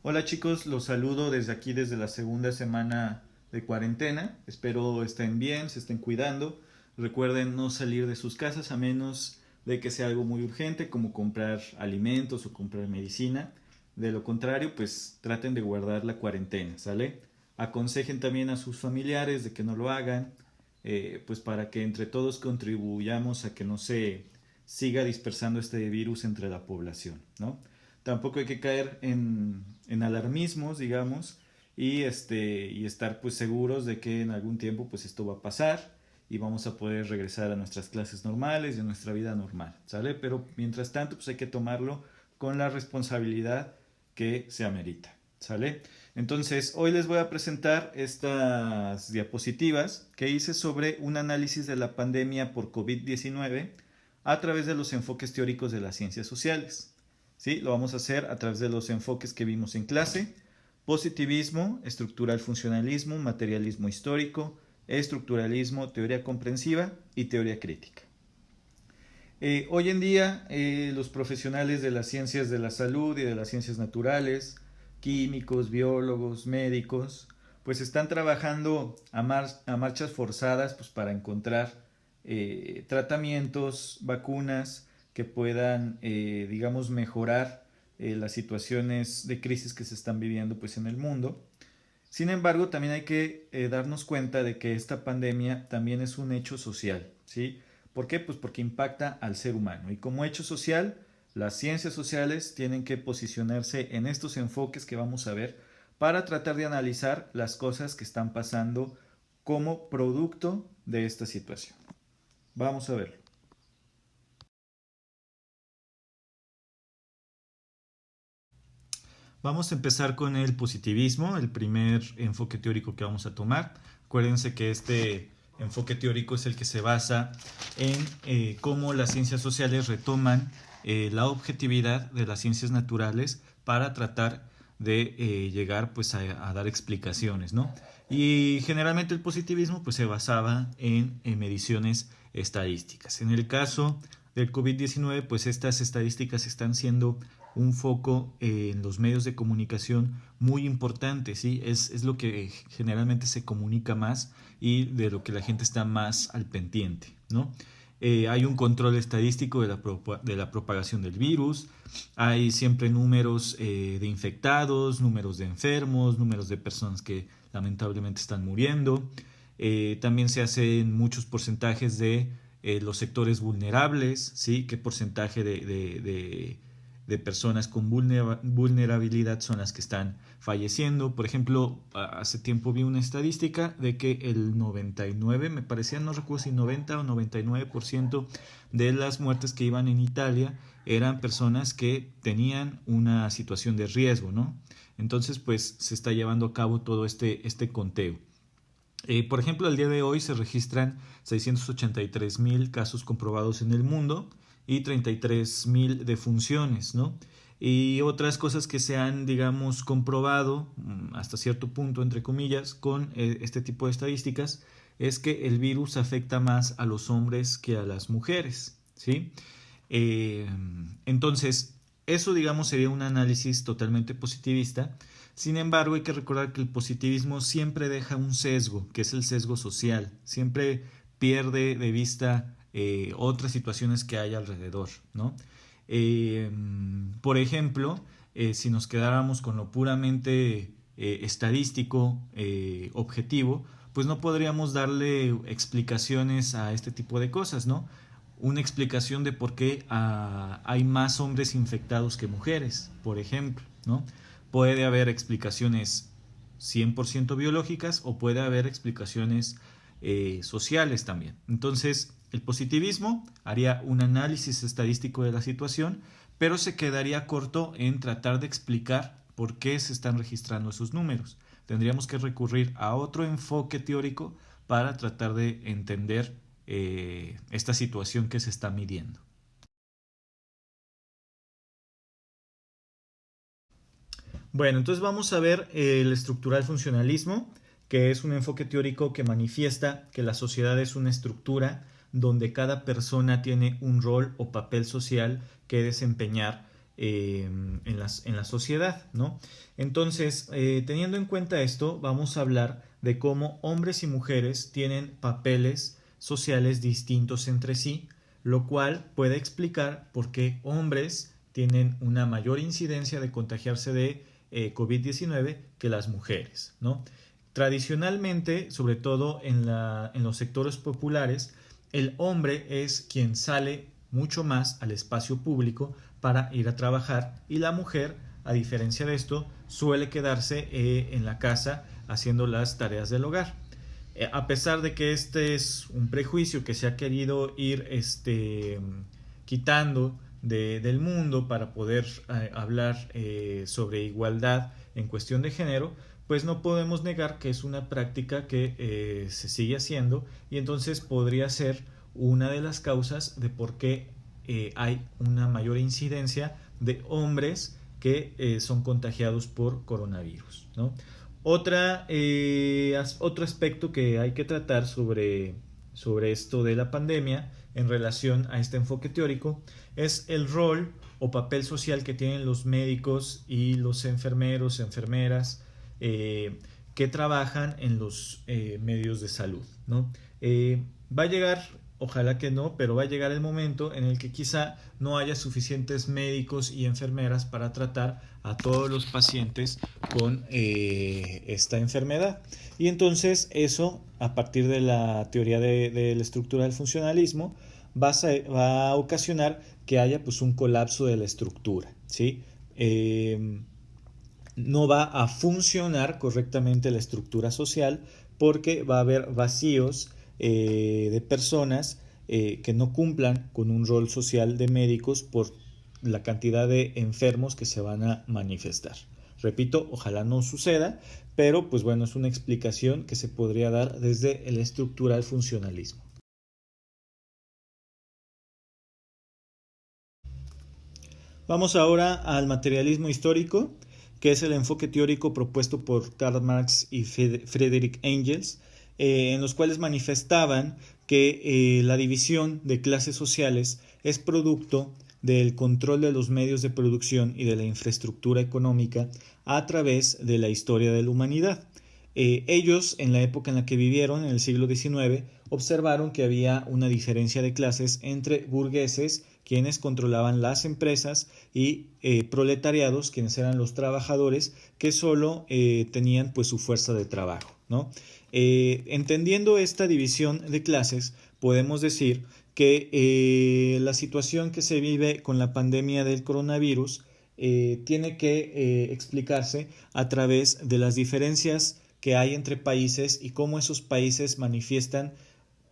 Hola chicos, los saludo desde aquí, desde la segunda semana de cuarentena. Espero estén bien, se estén cuidando. Recuerden no salir de sus casas a menos de que sea algo muy urgente, como comprar alimentos o comprar medicina. De lo contrario, pues traten de guardar la cuarentena, ¿sale? Aconsejen también a sus familiares de que no lo hagan, pues para que entre todos contribuyamos a que no se siga dispersando este virus entre la población, ¿no? Tampoco hay que caer en alarmismos, digamos, y estar pues seguros de que en algún tiempo pues esto va a pasar y vamos a poder regresar a nuestras clases normales y a nuestra vida normal, ¿sale? Pero mientras tanto pues hay que tomarlo con la responsabilidad que se amerita, ¿sale? Entonces, hoy les voy a presentar estas diapositivas que hice sobre un análisis de la pandemia por COVID-19 a través de los enfoques teóricos de las ciencias sociales. ¿Sí? Lo vamos a hacer a través de los enfoques que vimos en clase: positivismo, estructural funcionalismo, materialismo histórico, estructuralismo, teoría comprensiva y teoría crítica. Hoy en día, los profesionales de las ciencias de la salud y de las ciencias naturales, químicos, biólogos, médicos, pues están trabajando a marchas forzadas pues, para encontrar tratamientos, vacunas que puedan, digamos, mejorar las situaciones de crisis que se están viviendo pues, en el mundo. Sin embargo, también hay que darnos cuenta de que esta pandemia también es un hecho social, ¿sí? ¿Por qué? Pues porque impacta al ser humano. Y como hecho social, las ciencias sociales tienen que posicionarse en estos enfoques que vamos a ver para tratar de analizar las cosas que están pasando como producto de esta situación. Vamos a verlo. Vamos a empezar con el positivismo, el primer enfoque teórico que vamos a tomar. Acuérdense que este enfoque teórico es el que se basa en cómo las ciencias sociales retoman la objetividad de las ciencias naturales para tratar de llegar pues, a dar explicaciones, ¿no? Y generalmente el positivismo pues, se basaba en mediciones estadísticas. En el caso del COVID-19, pues estas estadísticas están siendo un foco en los medios de comunicación muy importante, ¿sí? Es lo que generalmente se comunica más y de lo que la gente está más al pendiente, ¿no? Hay un control estadístico de la propagación del virus, hay siempre números de infectados, números de enfermos, números de personas que lamentablemente están muriendo. También se hacen muchos porcentajes de los sectores vulnerables, ¿sí? ¿Qué porcentaje de personas con vulnerabilidad son las que están falleciendo? Por ejemplo, hace tiempo vi una estadística de que el 99, me parecía, no recuerdo si 90 o 99% de las muertes que iban en Italia eran personas que tenían una situación de riesgo, ¿no? Entonces, pues se está llevando a cabo todo este conteo. Por ejemplo, al día de hoy se registran 683,000 casos comprobados en el mundo y 33,000 defunciones, ¿no? Y otras cosas que se han, digamos, comprobado hasta cierto punto, entre comillas, con este tipo de estadísticas, es que el virus afecta más a los hombres que a las mujeres, ¿sí? Eh, entonces, eso, digamos, sería un análisis totalmente positivista. Sin embargo, hay que recordar que el positivismo siempre deja un sesgo, que es el sesgo social. Siempre pierde de vista otras situaciones que hay alrededor, ¿no? Eh, por ejemplo, si nos quedáramos con lo puramente estadístico, objetivo, pues no podríamos darle explicaciones a este tipo de cosas, ¿no? Una explicación de por qué hay más hombres infectados que mujeres, por ejemplo, ¿no? Puede haber explicaciones 100% biológicas o puede haber explicaciones sociales también. Entonces, el positivismo haría un análisis estadístico de la situación, pero se quedaría corto en tratar de explicar por qué se están registrando esos números. Tendríamos que recurrir a otro enfoque teórico para tratar de entender esta situación que se está midiendo. Bueno, entonces vamos a ver el estructural funcionalismo, que es un enfoque teórico que manifiesta que la sociedad es una estructura donde cada persona tiene un rol o papel social que desempeñar en la sociedad, ¿no? Entonces, teniendo en cuenta esto, vamos a hablar de cómo hombres y mujeres tienen papeles sociales distintos entre sí, lo cual puede explicar por qué hombres tienen una mayor incidencia de contagiarse de COVID-19 que las mujeres, ¿no? Tradicionalmente, sobre todo en los sectores populares, el hombre es quien sale mucho más al espacio público para ir a trabajar y la mujer, a diferencia de esto, suele quedarse en la casa haciendo las tareas del hogar. A pesar de que este es un prejuicio que se ha querido ir quitando del mundo para poder hablar sobre igualdad en cuestión de género, pues no podemos negar que es una práctica que se sigue haciendo y entonces podría ser una de las causas de por qué hay una mayor incidencia de hombres que son contagiados por coronavirus, ¿no? Otro aspecto que hay que tratar sobre esto de la pandemia en relación a este enfoque teórico es el rol o papel social que tienen los médicos y los enfermeros, enfermeras que trabajan en los medios de salud, ¿no? Va a llegar, ojalá que no, pero va a llegar el momento en el que quizá no haya suficientes médicos y enfermeras para tratar a todos los pacientes con esta enfermedad. Y entonces eso, a partir de la teoría de la estructura del funcionalismo, va a ocasionar que haya pues un colapso de la estructura, ¿sí? No va a funcionar correctamente la estructura social porque va a haber vacíos de personas que no cumplan con un rol social de médicos por la cantidad de enfermos que se van a manifestar. Repito, ojalá no suceda, pero pues bueno, es una explicación que se podría dar desde la estructura del funcionalismo. Vamos ahora al materialismo histórico, que es el enfoque teórico propuesto por Karl Marx y Friedrich Engels, en los cuales manifestaban que la división de clases sociales es producto del control de los medios de producción y de la infraestructura económica a través de la historia de la humanidad. Ellos, en la época en la que vivieron, en el siglo XIX, observaron que había una diferencia de clases entre burgueses, quienes controlaban las empresas, y proletariados, quienes eran los trabajadores que solo tenían pues su fuerza de trabajo, ¿no? Entendiendo esta división de clases, podemos decir que la situación que se vive con la pandemia del coronavirus tiene que explicarse a través de las diferencias que hay entre países y cómo esos países manifiestan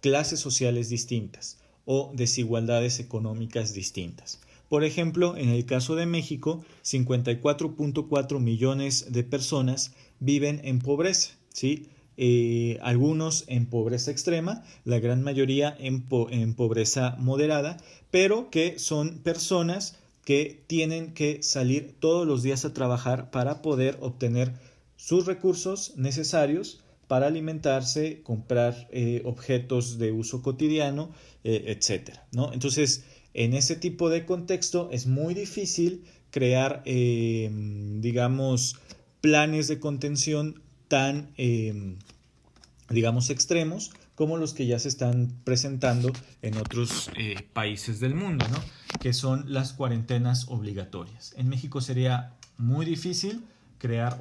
clases sociales distintas o desigualdades económicas distintas. Por ejemplo, en el caso de México, 54.4 millones de personas viven en pobreza, ¿sí? Algunos en pobreza extrema, la gran mayoría en pobreza moderada, pero que son personas que tienen que salir todos los días a trabajar para poder obtener sus recursos necesarios para alimentarse, comprar objetos de uso cotidiano, etcétera, ¿no? Entonces, en ese tipo de contexto es muy difícil crear, digamos, planes de contención tan, digamos, extremos como los que ya se están presentando en otros países del mundo, ¿no? Que son las cuarentenas obligatorias. En México sería muy difícil crear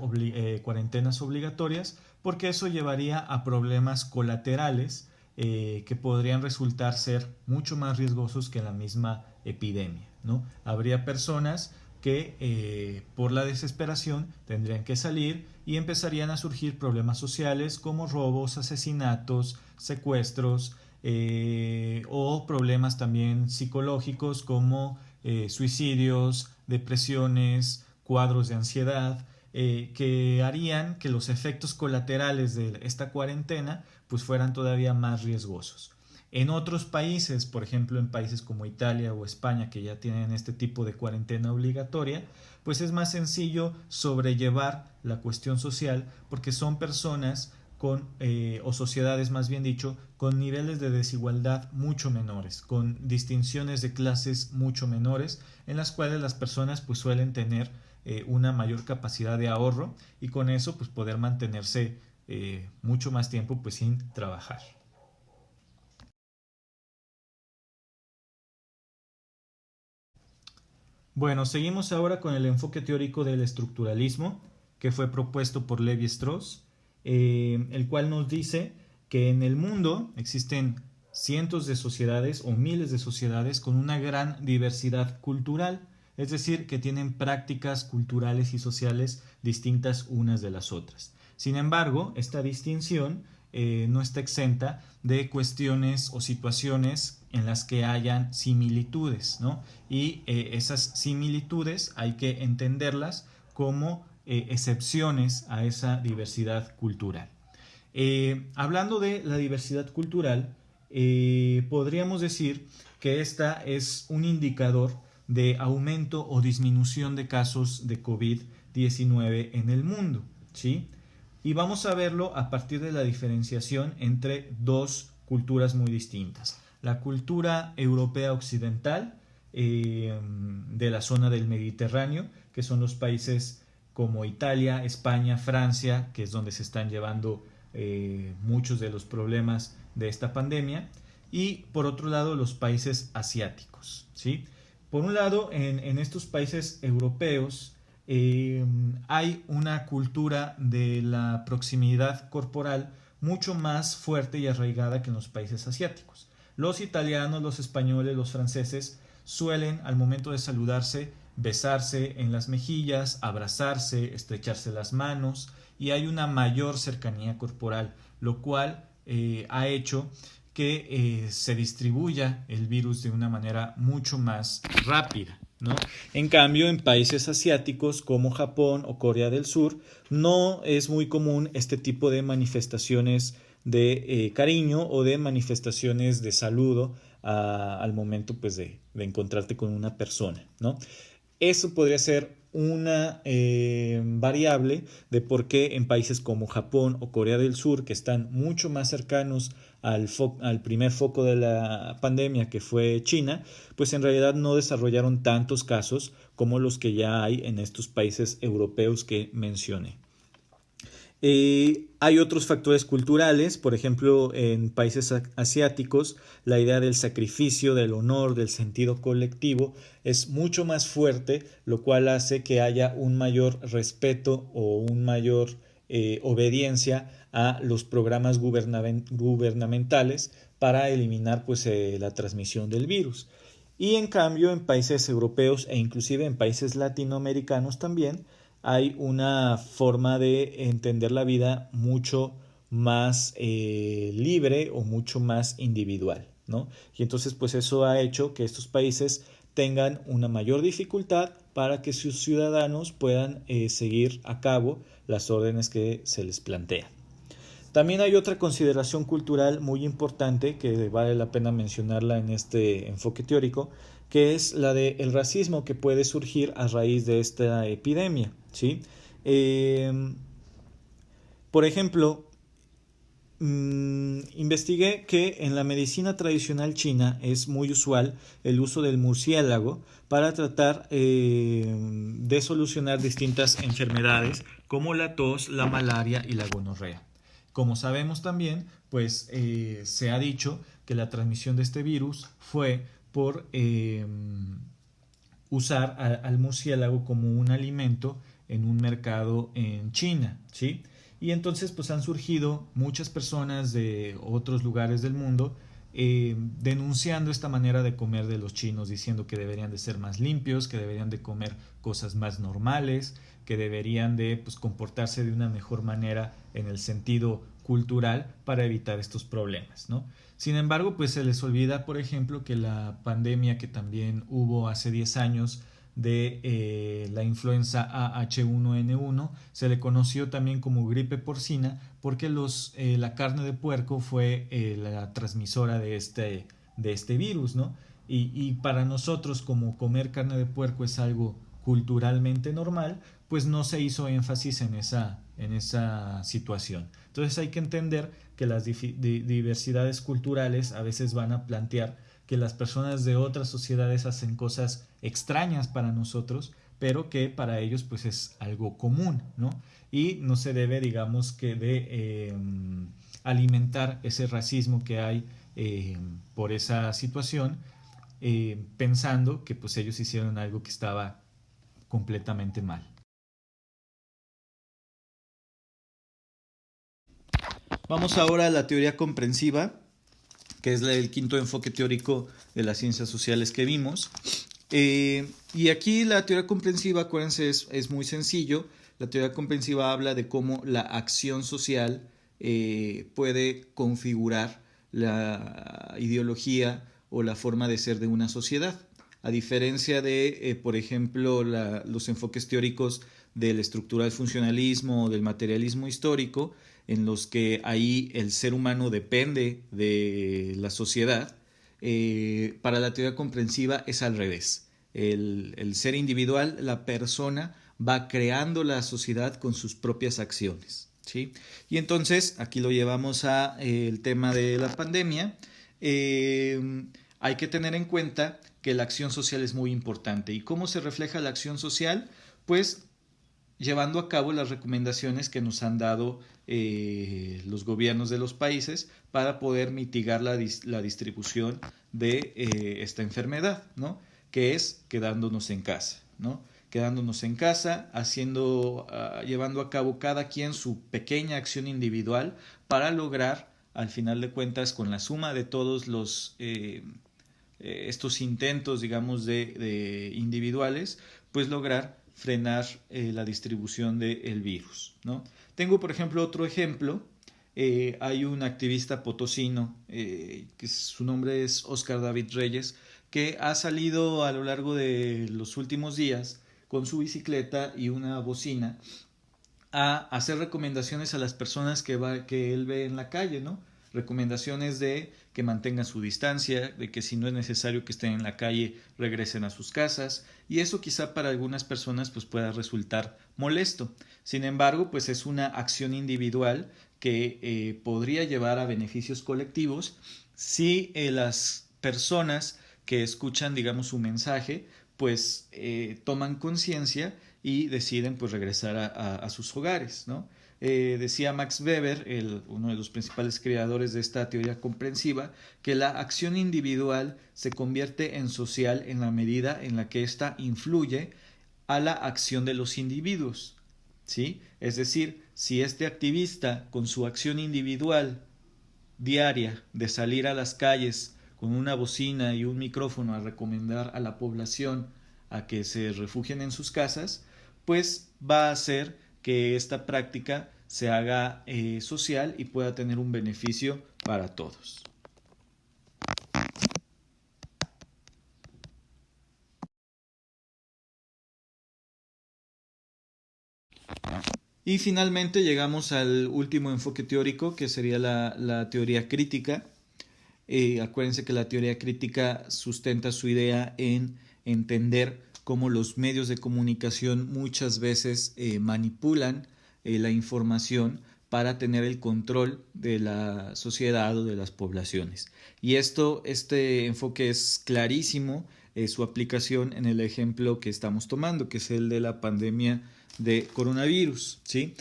cuarentenas obligatorias porque eso llevaría a problemas colaterales que podrían resultar ser mucho más riesgosos que la misma epidemia, ¿no? Habría personas que por la desesperación tendrían que salir y empezarían a surgir problemas sociales como robos, asesinatos, secuestros o problemas también psicológicos como suicidios, depresiones, cuadros de ansiedad, que harían que los efectos colaterales de esta cuarentena pues fueran todavía más riesgosos. En otros países, por ejemplo en países como Italia o España, que ya tienen este tipo de cuarentena obligatoria, pues es más sencillo sobrellevar la cuestión social porque son personas o sociedades más bien dicho, con niveles de desigualdad mucho menores, con distinciones de clases mucho menores, en las cuales las personas pues suelen tener una mayor capacidad de ahorro y con eso pues poder mantenerse mucho más tiempo pues sin trabajar. Bueno, seguimos ahora con el enfoque teórico del estructuralismo que fue propuesto por Levi-Strauss, el cual nos dice que en el mundo existen cientos de sociedades o miles de sociedades con una gran diversidad cultural, es decir, que tienen prácticas culturales y sociales distintas unas de las otras. Sin embargo, esta distinción no está exenta de cuestiones o situaciones en las que hayan similitudes, ¿no? Y esas similitudes hay que entenderlas como excepciones a esa diversidad cultural. Hablando de la diversidad cultural, podríamos decir que esta es un indicador de aumento o disminución de casos de COVID-19 en el mundo, ¿sí? Y vamos a verlo a partir de la diferenciación entre dos culturas muy distintas. La cultura europea occidental de la zona del Mediterráneo, que son los países como Italia, España, Francia, que es donde se están llevando muchos de los problemas de esta pandemia, y por otro lado los países asiáticos, ¿sí? Por un lado, en estos países europeos hay una cultura de la proximidad corporal mucho más fuerte y arraigada que en los países asiáticos. Los italianos, los españoles, los franceses suelen al momento de saludarse besarse en las mejillas, abrazarse, estrecharse las manos y hay una mayor cercanía corporal, lo cual ha hecho que se distribuya el virus de una manera mucho más rápida, ¿no? En cambio, en países asiáticos como Japón o Corea del Sur, no es muy común este tipo de manifestaciones de cariño o de manifestaciones de saludo al momento pues, de encontrarte con una persona, ¿no? Eso podría ser una variable de por qué en países como Japón o Corea del Sur, que están mucho más cercanos al primer foco de la pandemia, que fue China, pues en realidad no desarrollaron tantos casos como los que ya hay en estos países europeos que mencioné. Hay otros factores culturales, por ejemplo, en países asiáticos, la idea del sacrificio, del honor, del sentido colectivo es mucho más fuerte, lo cual hace que haya un mayor respeto o un mayor obediencia a los programas gubernamentales para eliminar pues, la transmisión del virus. Y en cambio, en países europeos e inclusive en países latinoamericanos también, hay una forma de entender la vida mucho más libre o mucho más individual, ¿no? Y entonces pues eso ha hecho que estos países tengan una mayor dificultad para que sus ciudadanos puedan seguir a cabo las órdenes que se les plantean. También hay otra consideración cultural muy importante que vale la pena mencionarla en este enfoque teórico, que es la del racismo que puede surgir a raíz de esta epidemia, ¿sí? Por ejemplo, investigué que en la medicina tradicional china es muy usual el uso del murciélago para tratar de solucionar distintas enfermedades como la tos, la malaria y la gonorrea. Como sabemos también, pues se ha dicho que la transmisión de este virus fue por usar al murciélago como un alimento en un mercado en China, ¿sí? Y entonces pues han surgido muchas personas de otros lugares del mundo denunciando esta manera de comer de los chinos, diciendo que deberían de ser más limpios, que deberían de comer cosas más normales, que deberían de pues, comportarse de una mejor manera en el sentido cultural para evitar estos problemas, ¿no? Sin embargo, pues se les olvida, por ejemplo, que la pandemia que también hubo hace 10 años de la influenza H1N1 se le conoció también como gripe porcina porque la carne de puerco fue la transmisora de este virus, ¿no? Y para nosotros, como comer carne de puerco es algo culturalmente normal, pues no se hizo énfasis en en esa situación. Entonces hay que entender que las diversidades culturales a veces van a plantear que las personas de otras sociedades hacen cosas extrañas para nosotros, pero que para ellos pues es algo común, ¿no? Y no se debe, digamos, que de alimentar ese racismo que hay por esa situación, pensando que pues ellos hicieron algo que estaba completamente mal. Vamos ahora a la teoría comprensiva, que es el quinto enfoque teórico de las ciencias sociales que vimos. Y aquí la teoría comprensiva, acuérdense, es muy sencillo. La teoría comprensiva habla de cómo la acción social puede configurar la ideología o la forma de ser de una sociedad. A diferencia de, por ejemplo, los enfoques teóricos del estructural funcionalismo o del materialismo histórico, en los que ahí el ser humano depende de la sociedad, para la teoría comprensiva es al revés. El ser individual, la persona, va creando la sociedad con sus propias acciones, ¿sí? Y entonces, aquí lo llevamos a el tema de la pandemia. Hay que tener en cuenta que la acción social es muy importante. ¿Y cómo se refleja la acción social? Pues llevando a cabo las recomendaciones que nos han dado los gobiernos de los países para poder mitigar la distribución de esta enfermedad, ¿no? Que es quedándonos en casa, ¿no? Quedándonos en casa, llevando a cabo cada quien su pequeña acción individual para lograr, al final de cuentas, con la suma de todos estos intentos, digamos, de individuales, pues lograr frenar la distribución del virus, ¿no? Tengo, por ejemplo, otro ejemplo. Hay un activista potosino, que su nombre es Óscar David Reyes, que ha salido a lo largo de los últimos días con su bicicleta y una bocina a hacer recomendaciones a las personas que él ve en la calle, ¿no? Recomendaciones de que mantengan su distancia, de que si no es necesario que estén en la calle, regresen a sus casas, y eso quizá para algunas personas pues pueda resultar molesto. Sin embargo, pues es una acción individual que podría llevar a beneficios colectivos si las personas que escuchan, digamos, su mensaje, pues toman conciencia y deciden pues regresar a sus hogares, ¿no? Decía Max Weber, uno de los principales creadores de esta teoría comprensiva, que la acción individual se convierte en social en la medida en la que ésta influye a la acción de los individuos, ¿sí? Es decir, si este activista con su acción individual diaria de salir a las calles con una bocina y un micrófono a recomendar a la población a que se refugien en sus casas, pues va a hacer que esta práctica se haga social y pueda tener un beneficio para todos. Y finalmente llegamos al último enfoque teórico, que sería la teoría crítica. Acuérdense que la teoría crítica sustenta su idea en entender cómo los medios de comunicación muchas veces manipulan la información para tener el control de la sociedad o de las poblaciones. Y este enfoque es clarísimo, su aplicación en el ejemplo que estamos tomando, que es el de la pandemia de coronavirus, ¿sí?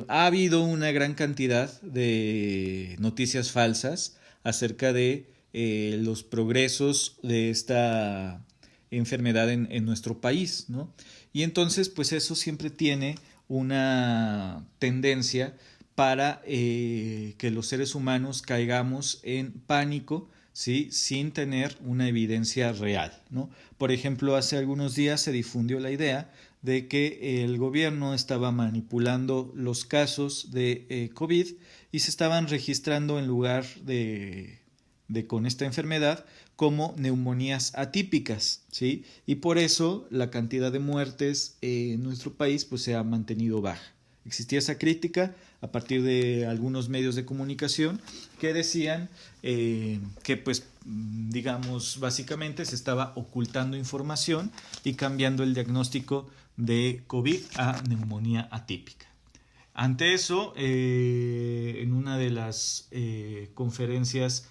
Ha habido una gran cantidad de noticias falsas acerca de los progresos de esta enfermedad en nuestro país, ¿no? Y entonces, pues eso siempre tiene una tendencia para que los seres humanos caigamos en pánico, ¿sí? Sin tener una evidencia real, ¿no? Por ejemplo, hace algunos días se difundió la idea de que el gobierno estaba manipulando los casos de COVID y se estaban registrando en lugar de con esta enfermedad como neumonías atípicas, ¿sí? Y por eso la cantidad de muertes en nuestro país pues se ha mantenido baja. Existía esa crítica a partir de algunos medios de comunicación que decían que pues digamos básicamente se estaba ocultando información y cambiando el diagnóstico de COVID a neumonía atípica. Ante eso, en una de las conferencias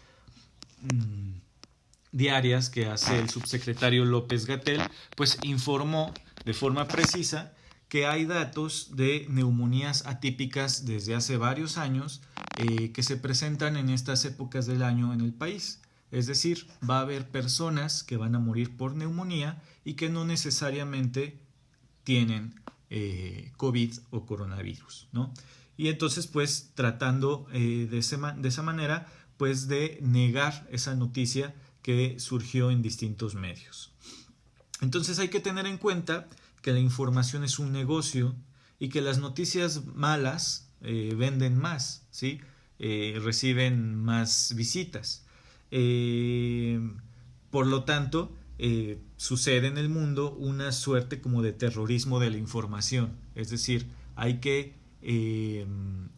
diarias que hace el subsecretario López-Gatell, pues informó de forma precisa que hay datos de neumonías atípicas desde hace varios años que se presentan en estas épocas del año en el país. Es decir, va a haber personas que van a morir por neumonía y que no necesariamente tienen COVID o coronavirus, ¿no? Y entonces, pues, tratando de esa manera, pues, de negar esa noticia que surgió en distintos medios. Entonces hay que tener en cuenta que la información es un negocio y que las noticias malas venden más, ¿sí? Reciben más visitas. Por lo tanto, sucede en el mundo una suerte como de terrorismo de la información. Es decir, hay que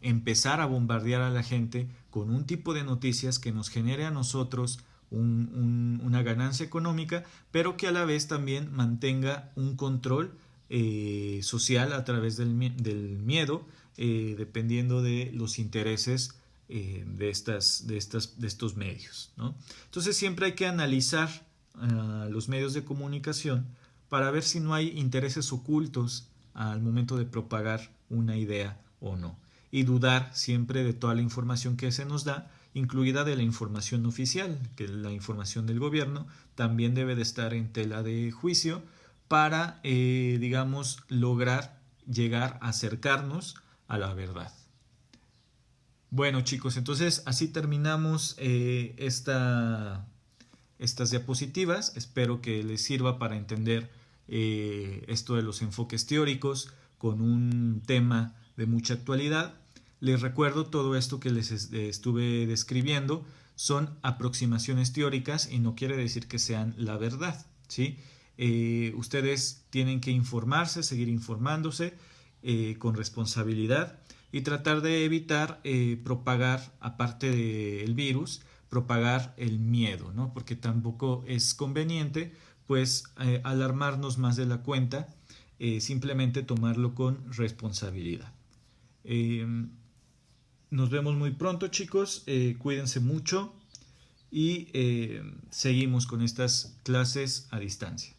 empezar a bombardear a la gente con un tipo de noticias que nos genere a nosotros una ganancia económica, pero que a la vez también mantenga un control social a través del miedo, dependiendo de los intereses de estos medios, ¿no? Entonces siempre hay que analizar los medios de comunicación para ver si no hay intereses ocultos al momento de propagar una idea o no. Y dudar siempre de toda la información que se nos da, incluida de la información oficial, que la información del gobierno también debe de estar en tela de juicio para, digamos, lograr llegar a acercarnos a la verdad. Bueno, chicos, entonces así terminamos estas diapositivas. Espero que les sirva para entender esto de los enfoques teóricos con un tema de mucha actualidad. Les recuerdo, todo esto que les estuve describiendo son aproximaciones teóricas y no quiere decir que sean la verdad, ¿sí? Ustedes tienen que informarse, seguir informándose con responsabilidad y tratar de evitar propagar, aparte del virus, propagar el miedo, ¿no? Porque tampoco es conveniente, pues, alarmarnos más de la cuenta, simplemente tomarlo con responsabilidad. Nos vemos muy pronto, chicos, cuídense mucho y seguimos con estas clases a distancia.